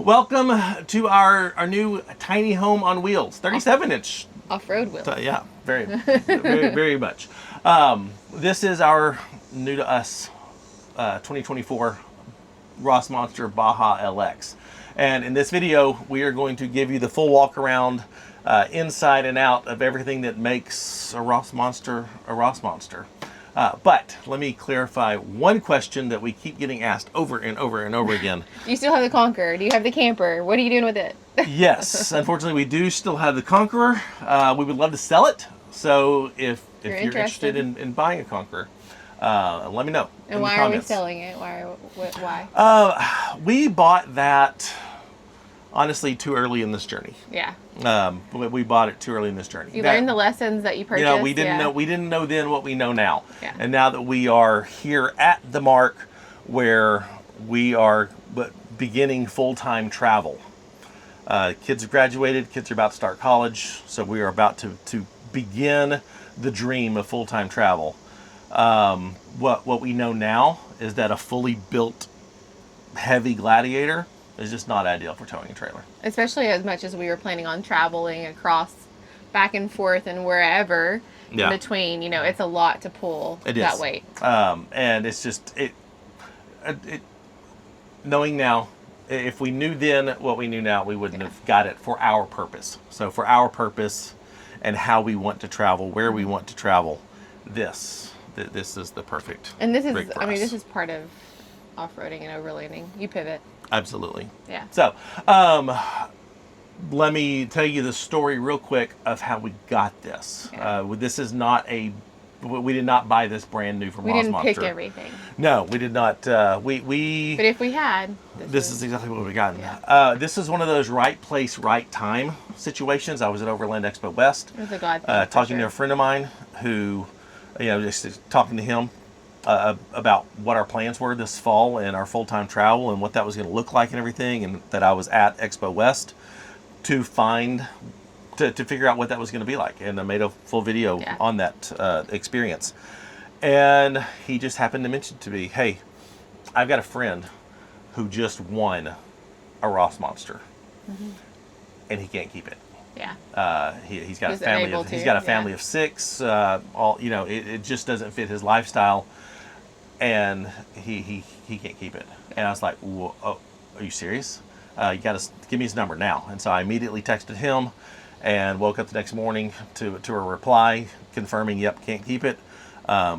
Welcome to our new tiny home on wheels, 37-inch. Off-road wheels. Yeah, very much. This is our new to us 2024 Rossmonster Baja LX. And in this video, we are going to give you the full walk around inside and out of everything that makes a Rossmonster a Rossmonster. But let me clarify one question that we keep getting asked over and over and over again. Do you still have the Conqueror? Do you have the camper? What are you doing with it? Yes, unfortunately we do still have the Conqueror. We would love to sell it. So if you're interested in buying a Conqueror, let me know. And why are we selling it? Why? We bought that honestly too early in this journey. Yeah. We bought it too early in this journey. You learned the lessons that you purchased. You know, we didn't know then what we know now. Yeah. And now that we are here at the mark where we are beginning full-time travel. Kids have graduated, kids are about to start college, so we are about to begin the dream of full-time travel. What we know now is that a fully built heavy Gladiator is just not ideal for towing a trailer. Especially as much as we were planning on traveling across, back and forth and wherever in between. You know, it's a lot to pull that weight. And it's just, knowing now, if we knew then what we knew now, we wouldn't have got it for our purpose. So for our purpose and how we want to travel, where we want to travel, this is the perfect. And this is, I mean, this is part of off-roading and overlanding. You pivot. Absolutely. Yeah. So, let me tell you the story real quick of how we got this. Yeah. This is not we did not buy this brand new from Rossmonster. We didn't pick everything. No, we did not. But if we had, this is exactly what we got. Yeah. This is one of those right place, right time situations. I was at Overland Expo West. It was a God thing, talking to a friend of mine who, just talking to him about what our plans were this fall and our full-time travel and what that was going to look like and everything, and that I was at Expo West to figure out what that was going to be like, and I made a full video on that experience. And he just happened to mention to me, hey, I've got a friend who just won a Rossmonster, and he can't keep it. Yeah. He's got a family. He's got a family of 6. It just doesn't fit his lifestyle, and he can't keep it. And I was like, whoa, oh, are you serious? You got to give me his number now. And so I immediately texted him, and woke up the next morning to a reply confirming, yep, can't keep it.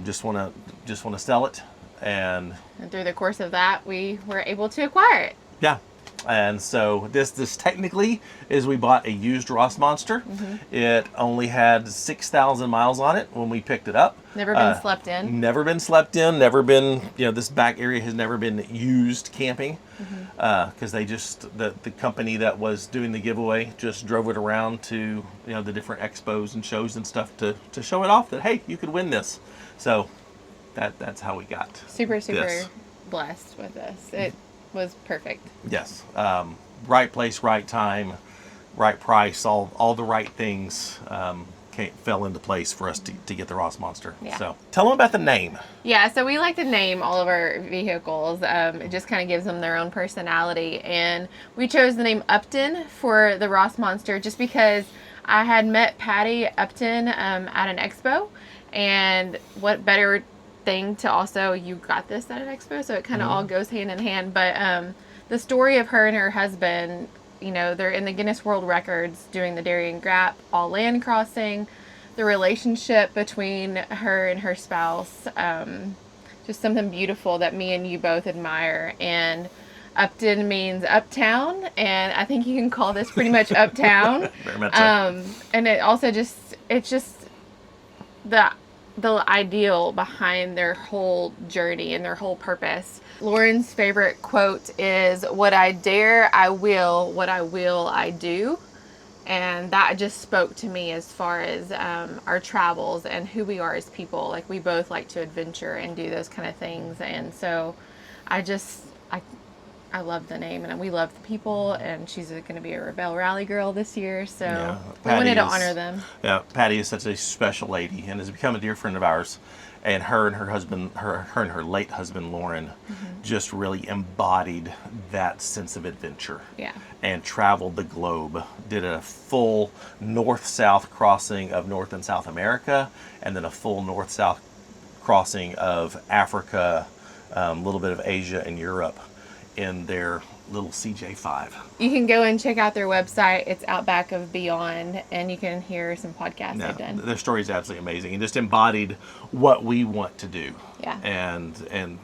Just want to sell it, and through the course of that, we were able to acquire it. Yeah. And so this technically is, we bought a used Rossmonster. It only had 6,000 miles on it when we picked it up. Never been slept in. Never been slept in. Never been, this back area has never been used camping. Because the company that was doing the giveaway just drove it around to, the different expos and shows and stuff to show it off that, hey, you could win this. So that's how we got super this. Blessed with this. It was perfect. Yes. Right place, right time, right price, all the right things fell into place for us to get the Rossmonster. Yeah. So tell them about the name. Yeah, so we like to name all of our vehicles. It just kind of gives them their own personality. And we chose the name Upton for the Rossmonster just because I had met Patty Upton at an expo. And what better thing to also, you got this at an expo, so it kind of all goes hand in hand. But the story of her and her husband, they're in the Guinness World Records doing the Darien Gap all land crossing, the relationship between her and her spouse, just something beautiful that me and you both admire. And Upton means uptown, and I think you can call this pretty much uptown. Very much so. And it also it's just the ideal behind their whole journey and their whole purpose. Lauren's favorite quote is, "What I dare, I will. What I will, I do." And that just spoke to me as far as our travels and who we are as people. Like, we both like to adventure and do those kind of things. And so I love the name, and we love the people, and she's going to be a Rebel Rally girl this year, so we wanted to honor them. Yeah, Patty is such a special lady and has become a dear friend of ours. And her and her husband, her and her late husband Lauren, just really embodied that sense of adventure. Yeah. And traveled the globe. Did a full north-south crossing of North and South America, and then a full north-south crossing of Africa, a little bit of Asia and Europe in their little CJ5. You can go and check out their website. It's Outback of Beyond, and you can hear some podcasts they've done. Their story is absolutely amazing, and just embodied what we want to do. Yeah. And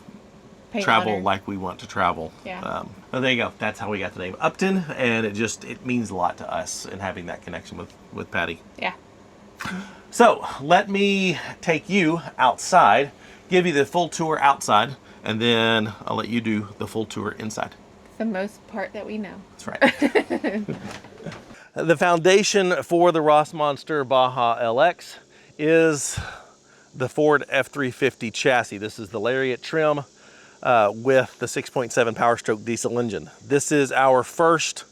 Pay travel honor. like we want to travel. Yeah. Well, there you go. That's how we got the name Upton, and it means a lot to us in having that connection with Patty. Yeah. So let me take you outside, give you the full tour outside, and then I'll let you do the full tour inside. The most part that we know. That's right. The foundation for the Rossmonster Baja LX is the Ford F350 chassis. This is the Lariat trim with the 6.7 Power Stroke diesel engine. This is our first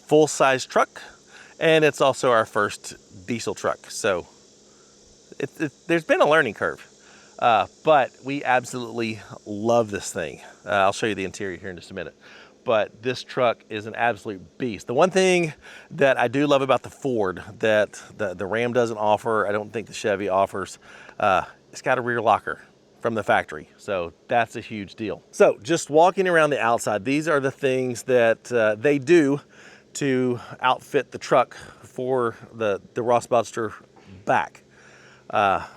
full-size truck, and it's also our first diesel truck. So there's been a learning curve, but we absolutely love this thing. I'll show you the interior here in just a minute. But this truck is an absolute beast. The one thing that I do love about the Ford that the Ram doesn't offer, I don't think the Chevy offers, it's got a rear locker from the factory. So that's a huge deal. So just walking around the outside, these are the things that they do to outfit the truck for the Rossmonster back.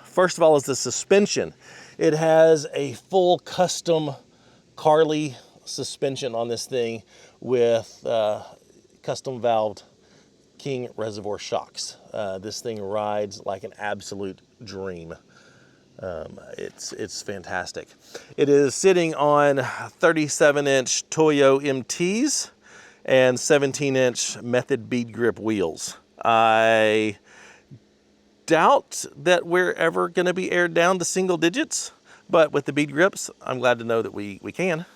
First of all is the suspension. It has a full custom Carly suspension on this thing with custom valved King reservoir shocks. This thing rides like an absolute dream. It's fantastic. It is sitting on 37-inch Toyo MTs and 17-inch Method bead grip wheels. I doubt that we're ever going to be aired down to single digits, but with the bead grips, I'm glad to know that we can.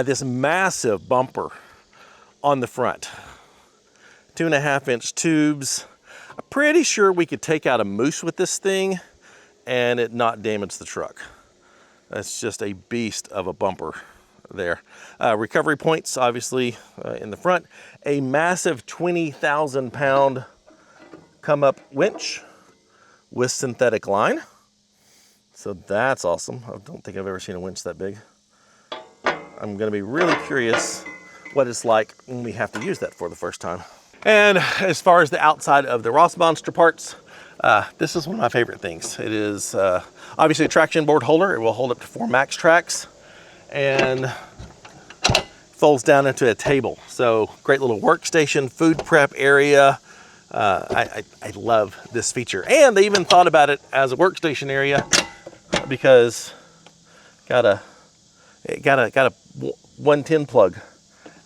This massive bumper on the front, 2.5-inch tubes. I'm pretty sure we could take out a moose with this thing and it not damage the truck. That's just a beast of a bumper there. Recovery points, obviously, in the front. A massive 20,000-pound come-up winch with synthetic line. So that's awesome. I don't think I've ever seen a winch that big. I'm going to be really curious what it's like when we have to use that for the first time. And as far as the outside of the Rossmonster parts, this is one of my favorite things. It is obviously a traction board holder. It will hold up to 4 max tracks and folds down into a table. So great little workstation, food prep area. I love this feature. And they even thought about it as a workstation area because got a 110 plug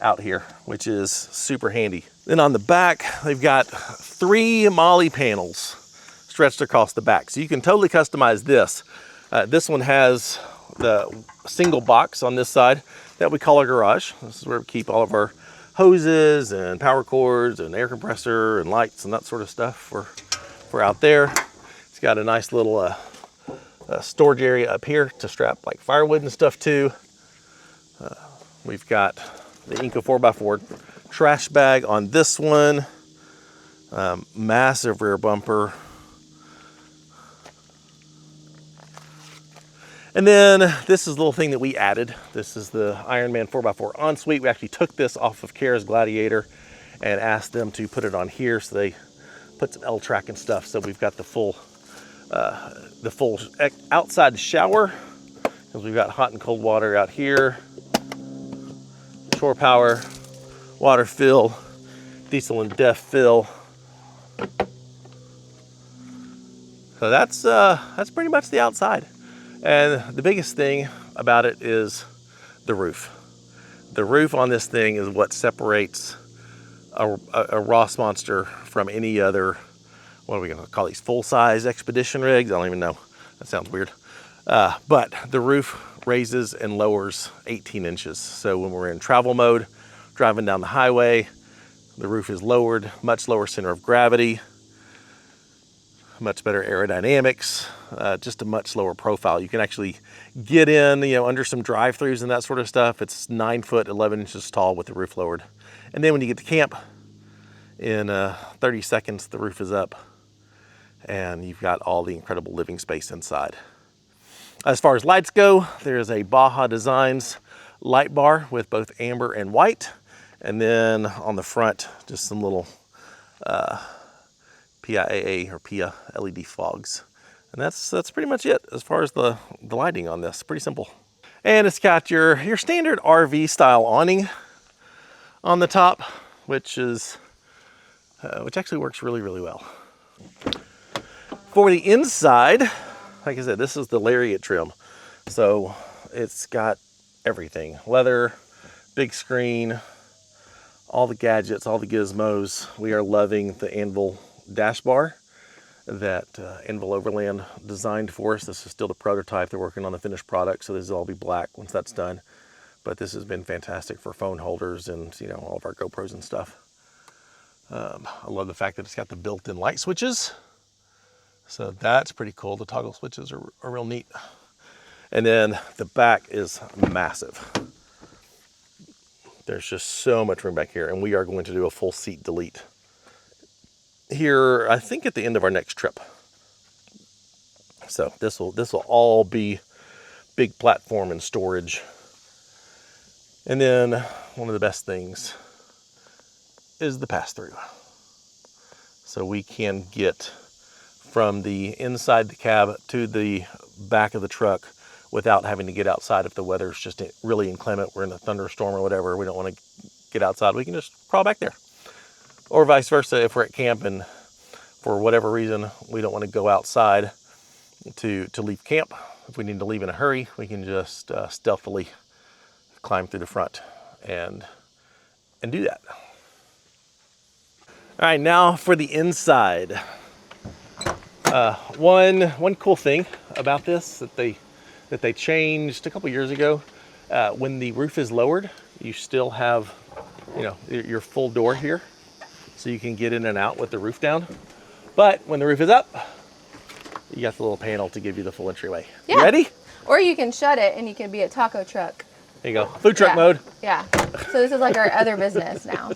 out here, which is super handy. Then on the back, they've got 3 MOLLE panels stretched across the back. So you can totally customize this. This one has the single box on this side that we call our garage. This is where we keep all of our hoses and power cords and air compressor and lights and that sort of stuff for out there. It's got a nice little storage area up here to strap like firewood and stuff to. We've got the Inco 4x4 trash bag on this one. Massive rear bumper. And then this is the little thing that we added. This is the Ironman 4x4 ensuite. We actually took this off of Kara's Gladiator and asked them to put it on here. So they put some L-track and stuff. So we've got the full outside shower because we've got hot and cold water out here. Shore power, water fill, diesel and def fill. So that's pretty much the outside. And the biggest thing about it is the roof. The roof on this thing is what separates a Rossmonster from any other, what are we gonna call these, full-size expedition rigs? I don't even know, that sounds weird. But the roof raises and lowers 18 inches. So when we're in travel mode, driving down the highway, the roof is lowered, much lower center of gravity, much better aerodynamics, just a much lower profile. You can actually get in, under some drive-throughs and that sort of stuff. It's 9 foot, 11 inches tall with the roof lowered. And then when you get to camp, in 30 seconds, the roof is up and you've got all the incredible living space inside. As far as lights go, there is a Baja Designs light bar with both amber and white. And then on the front, just some little PIAA or PIA LED fogs. And that's pretty much it as far as the lighting on this. Pretty simple. And it's got your standard RV style awning on the top, which actually works really, really well. For the inside, like I said, this is the Lariat trim. So it's got everything. Leather, big screen, all the gadgets, all the gizmos. We are loving the Anvil dash bar that Anvil Overland designed for us. This is still the prototype. They're working on the finished product, so this will all be black once that's done. But this has been fantastic for phone holders and all of our GoPros and stuff. I love the fact that it's got the built-in light switches. So that's pretty cool. The toggle switches are real neat. And then the back is massive. There's just so much room back here, and we are going to do a full seat delete here, I think at the end of our next trip. So this will all be big platform and storage. And then one of the best things is the pass-through. So we can get from the inside the cab to the back of the truck without having to get outside if the weather's just really inclement. We're in a thunderstorm or whatever. We don't want to get outside. We can just crawl back there. Or vice versa, if we're at camp and for whatever reason we don't want to go outside to leave camp. If we need to leave in a hurry, we can just stealthily climb through the front and do that. All right, now for the inside. One cool thing about this that they changed a couple years ago, when the roof is lowered, you still have your full door here, so you can get in and out with the roof down. But when the roof is up, you got the little panel to give you the full entryway. Yeah. You ready? Or you can shut it and you can be a taco truck. There you go. Food truck mode. Yeah. So this is like our other business now.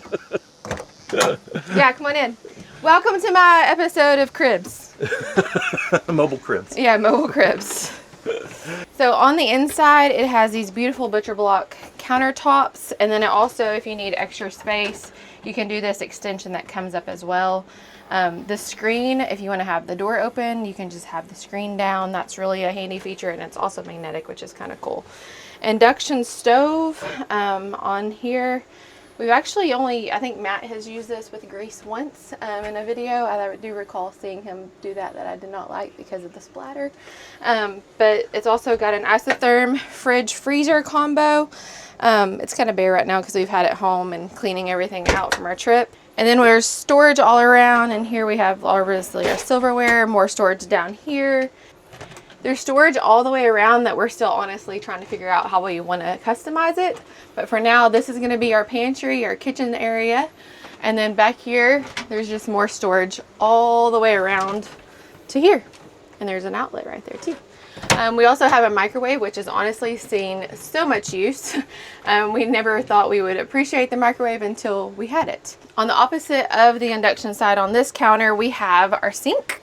Yeah, come on in. Welcome to my episode of Cribs. Mobile cribs. Yeah, mobile cribs. So on the inside, it has these beautiful butcher block countertops. And then it also, if you need extra space, you can do this extension that comes up as well. The screen, if you want to have the door open, you can just have the screen down. That's really a handy feature, and it's also magnetic, which is kind of cool. Induction stove on here. We've actually I think Matt has used this with Grace once in a video. I do recall seeing him do that I did not like because of the splatter. But it's also got an isotherm fridge freezer combo. It's kind of bare right now because we've had it home and cleaning everything out from our trip. And then there's storage all around, and here we have obviously our silverware, more storage down here. There's storage all the way around that we're still honestly trying to figure out how we want to customize it. But for now, this is going to be our pantry, our kitchen area. And then back here, there's just more storage all the way around to here. And there's an outlet right there too. We also have a microwave, which has honestly seen so much use. We never thought we would appreciate the microwave until we had it. On the opposite of the induction side on this counter, we have our sink.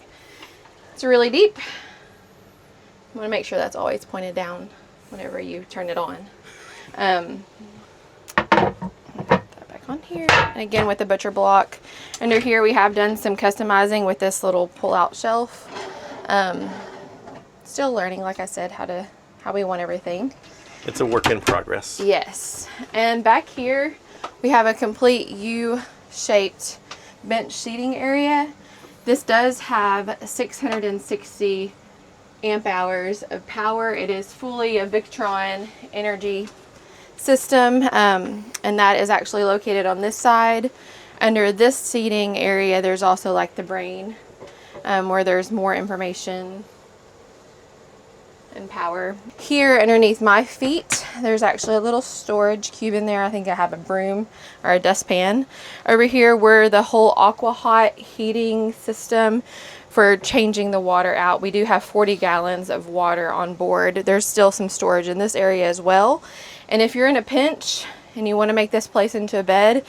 It's really deep. I want to make sure that's always pointed down whenever you turn it on. Put that back on here. And again with the butcher block. Under here we have done some customizing with this little pull-out shelf. Still learning, like I said, how we want everything. It's a work in progress. Yes. And back here we have a complete U-shaped bench seating area. This does have 660 amp hours of power. It is fully a Victron energy system, and that is actually located on this side. Under this seating area, there's also like the brain, where there's more information and power. Here underneath my feet, there's actually a little storage cube in there. I think I have a broom or a dustpan. Over here, we're the whole aqua hot heating system for changing the water out. We do have 40 gallons of water on board. There's still some storage in this area as well. And if you're in a pinch and you want to make this place into a bed,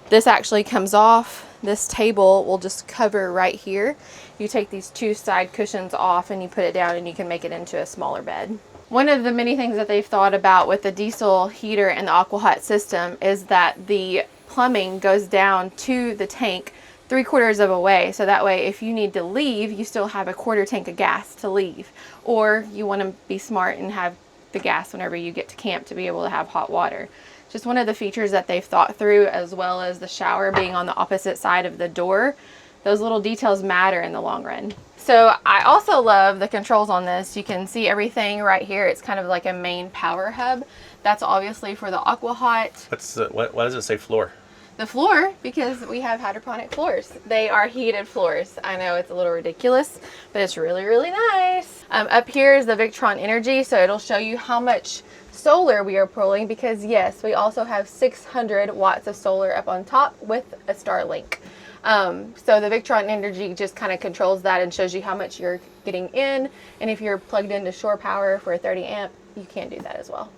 this actually comes off. This table will just cover right here. You take these two side cushions off and you put it down and you can make it into a smaller bed. One of the many things that they've thought about with the diesel heater and the aqua hot system is that the plumbing goes down to the tank 3/4 of a way. So that way, if you need to leave, you still have a quarter tank of gas to leave. Or you want to be smart and have the gas whenever you get to camp to be able to have hot water. Just one of the features that they've thought through, as well as the shower being on the opposite side of the door. Those little details matter in the long run. So I also love the controls on this. You can see everything right here. It's kind of like a main power hub. That's obviously for the aqua hot. Why does it say floor? The floor, because we have hydroponic floors. They are heated floors. I know it's a little ridiculous, but it's really, really nice. Up here is the Victron Energy, so it'll show you how much solar we are pulling, because yes, we also have 600 watts of solar up on top with a Starlink. So the Victron Energy just kind of controls that and shows you how much you're getting in, and if you're plugged into shore power for a 30 amp, you can do that as well.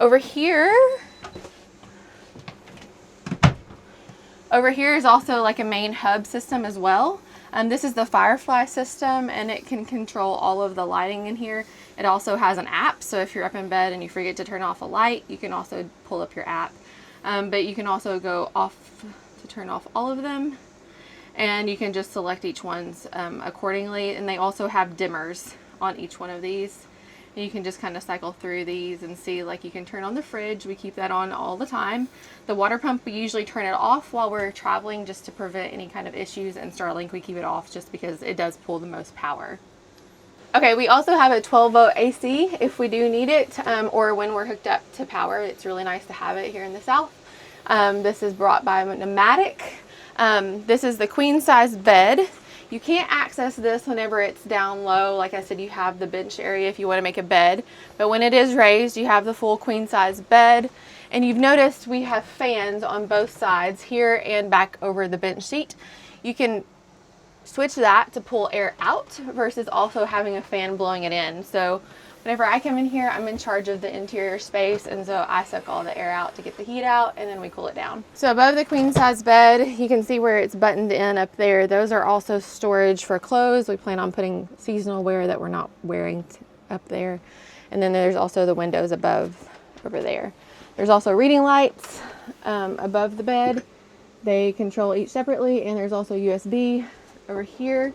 Over here is also like a main hub system as well. This is the Firefly system, and it can control all of the lighting in here. It also has an app, so if you're up in bed and you forget to turn off a light, you can also pull up your app. But you can also go off to turn off all of them, and you can just select each one's accordingly. And they also have dimmers on each one of these. And you can just kind of cycle through these and see, like, you can turn on the fridge. We keep that on all the time. The water pump, we usually turn it off while we're traveling just to prevent any kind of issues, and Starlink, we keep it off just because it does pull the most power. Okay, we also have a 12-volt AC if we do need it, or when we're hooked up to power. It's really nice to have it here in the South. This is brought by Pneumatic. This is the queen size bed. You can't access this whenever it's down low. Like I said, you have the bench area if you want to make a bed. But when it is raised, you have the full queen size bed. And you've noticed we have fans on both sides here and back over the bench seat. You can switch that to pull air out versus also having a fan blowing it in. So whenever I come in here, I'm in charge of the interior space, and so I suck all the air out to get the heat out, and then we cool it down. So above the queen size bed, you can see where it's buttoned in up there. Those are also storage for clothes. We plan on putting seasonal wear that we're not wearing up there. And then there's also the windows above over there. There's also reading lights above the bed. They control each separately, and there's also USB over here.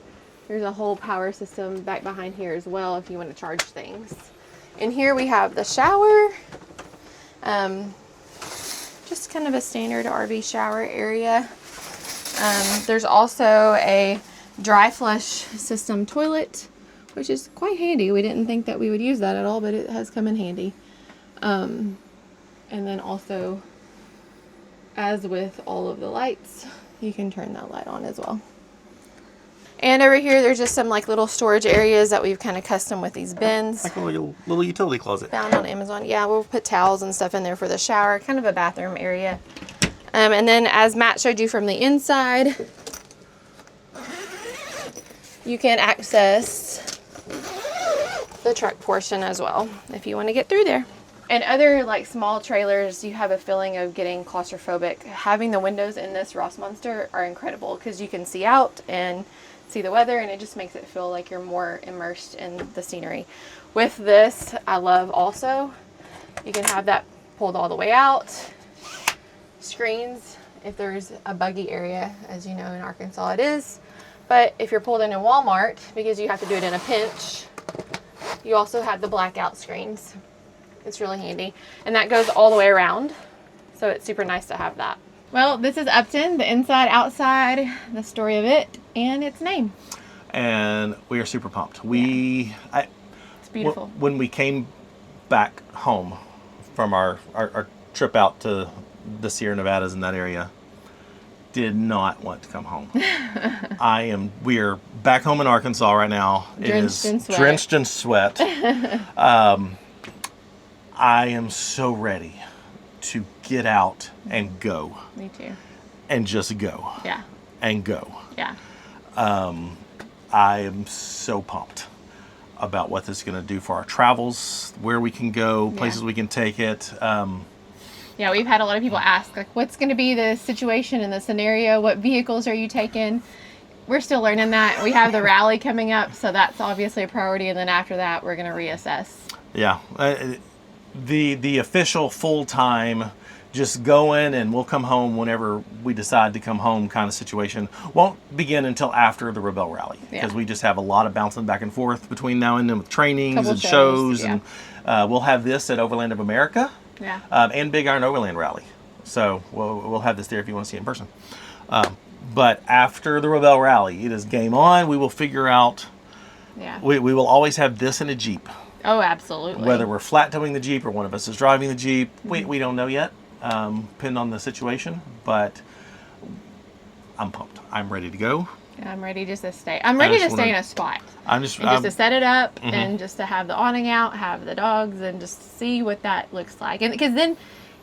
There's a whole power system back behind here as well if you want to charge things. In here we have the shower. Just kind of a standard RV shower area. There's also a dry flush system toilet, which is quite handy. We didn't think that we would use that at all, but it has come in handy. And then also, as with all of the lights, you can turn that light on as well. And over here, there's just some like little storage areas that we've kind of custom with these bins. Like a little utility closet. Found on Amazon. Yeah, we'll put towels and stuff in there for the shower, kind of a bathroom area. And then as Matt showed you from the inside, you can access the truck portion as well if you want to get through there. And other like small trailers, you have a feeling of getting claustrophobic. Having the windows in this Rossmonster are incredible because you can see out and see the weather, and it just makes it feel like you're more immersed in the scenery. With this, I love also, you can have that pulled all the way out. Screens, if there's a buggy area, as you know in Arkansas it is. But if you're pulled into Walmart, because you have to do it in a pinch, you also have the blackout screens. It's really handy. And that goes all the way around. So it's super nice to have that. Well, this is Upton, the inside, outside, the story of it, and its name. And we are super pumped. It's beautiful. When we came back home from our trip out to the Sierra Nevadas in that area, did not want to come home. We are back home in Arkansas right now. Drenched in sweat. Drenched in sweat. I am so ready to get out and go. Me too. And just go. Yeah. And go. Yeah. I am so pumped about what this is going to do for our travels, where we can go, places we can take it. Yeah, we've had a lot of people ask, like, what's going to be the situation and the scenario? What vehicles are you taking? We're still learning that. We have the rally coming up, so that's obviously a priority. And then after that, we're going to reassess. Yeah. The official full-time, just going and we'll come home whenever we decide to come home kind of situation won't begin until after the Rebel Rally. Because we just have a lot of bouncing back and forth between now and then with trainings Couple and shows. yeah. And we'll have this at Overland of America. Yeah. And Big Iron Overland Rally. So we'll have this there if you want to see it in person. But after the Rebel Rally, it is game on. We will figure out. Yeah. We will always have this in a Jeep. Oh, absolutely. Whether we're flat towing the Jeep or one of us is driving the Jeep, we don't know yet, depending on the situation. But I'm pumped. I'm ready to go. I'm ready just to stay. I'm ready to stay in a spot. Just to set it up and just to have the awning out, have the dogs, and just see what that looks like. And because then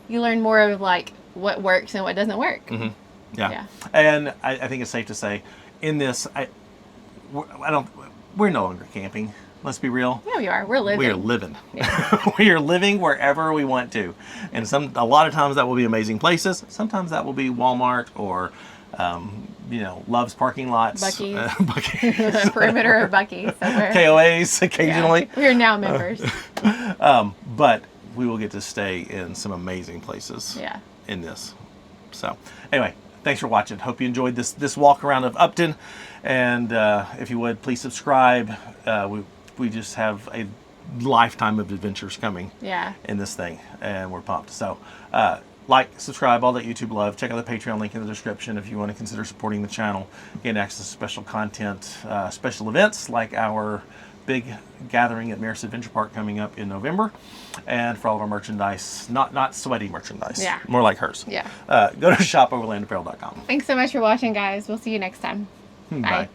you learn more of like what works and what doesn't work. Mm-hmm. Yeah. And I think it's safe to say, in this, we're no longer camping. Let's be real. Yeah, we are. We're living. We are living. Yeah. We are living wherever we want to, and a lot of times that will be amazing places. Sometimes that will be Walmart or, Love's parking lots. Buc-ee's. Buc-ee's. Perimeter of Buc-ee's somewhere. KOAs occasionally. Yeah. We are now members. But we will get to stay in some amazing places. Yeah. In this. So anyway, thanks for watching. Hope you enjoyed this walk around of Upton, and if you would, please subscribe. We just have a lifetime of adventures coming in this thing, and we're pumped. So like, subscribe, all that YouTube love. Check out the Patreon link in the description if you want to consider supporting the channel. Gain access to special content, special events like our big gathering at Maris Adventure Park coming up in November, and for all of our merchandise, not sweaty merchandise, more like hers. Yeah. Go to shopoverlandapparel.com. Thanks so much for watching, guys. We'll see you next time. Bye.